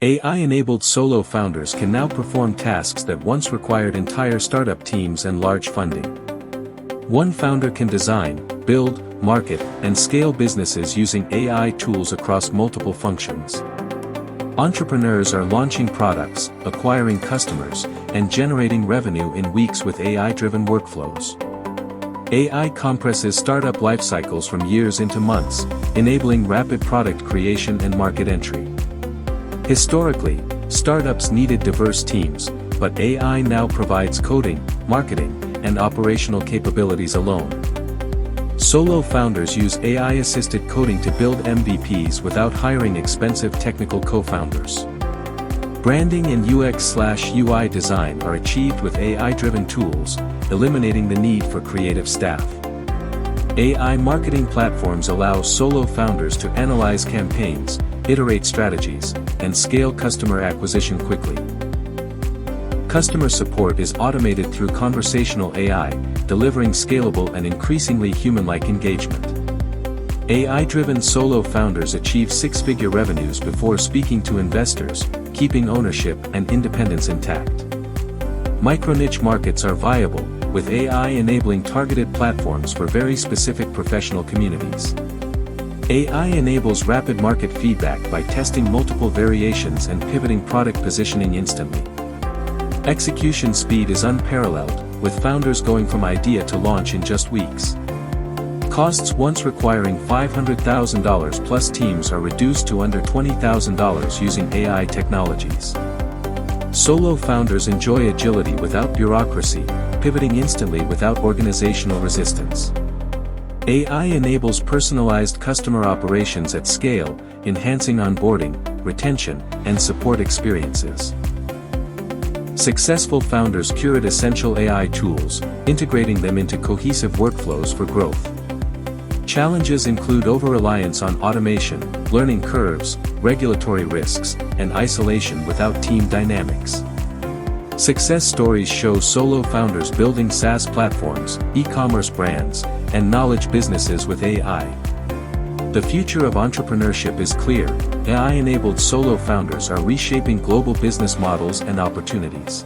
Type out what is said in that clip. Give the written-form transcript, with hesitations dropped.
AI-enabled solo founders can now perform tasks that once required entire startup teams and large funding. One founder can design, build, market, and scale businesses using AI tools across multiple functions. Entrepreneurs are launching products, acquiring customers, and generating revenue in weeks with AI-driven workflows. AI compresses startup life cycles from years into months, enabling rapid product creation and market entry. Historically, startups needed diverse teams, but AI now provides coding, marketing, and operational capabilities alone. Solo founders use AI-assisted coding to build MVPs without hiring expensive technical co-founders. Branding and UX/UI design are achieved with AI-driven tools, eliminating the need for creative staff. AI marketing platforms allow solo founders to analyze campaigns, iterate strategies, and scale customer acquisition quickly. Customer support is automated through conversational AI, delivering scalable and increasingly human-like engagement. AI-driven solo founders achieve six-figure revenues before speaking to investors, keeping ownership and independence intact. Micro-niche markets are viable, with AI enabling targeted platforms for very specific professional communities. AI enables rapid market feedback by testing multiple variations and pivoting product positioning instantly. Execution speed is unparalleled, with founders going from idea to launch in just weeks. Costs once requiring $500,000 plus teams are reduced to under $20,000 using AI technologies. Solo founders enjoy agility without bureaucracy, pivoting instantly without organizational resistance. AI enables personalized customer operations at scale, enhancing onboarding, retention, and support experiences. Successful founders curate essential AI tools, integrating them into cohesive workflows for growth. Challenges include over-reliance on automation, learning curves, regulatory risks, and isolation without team dynamics. Success stories show solo founders building SaaS platforms, e-commerce brands, and knowledge businesses with AI. The future of entrepreneurship is clear. AI-enabled solo founders are reshaping global business models and opportunities.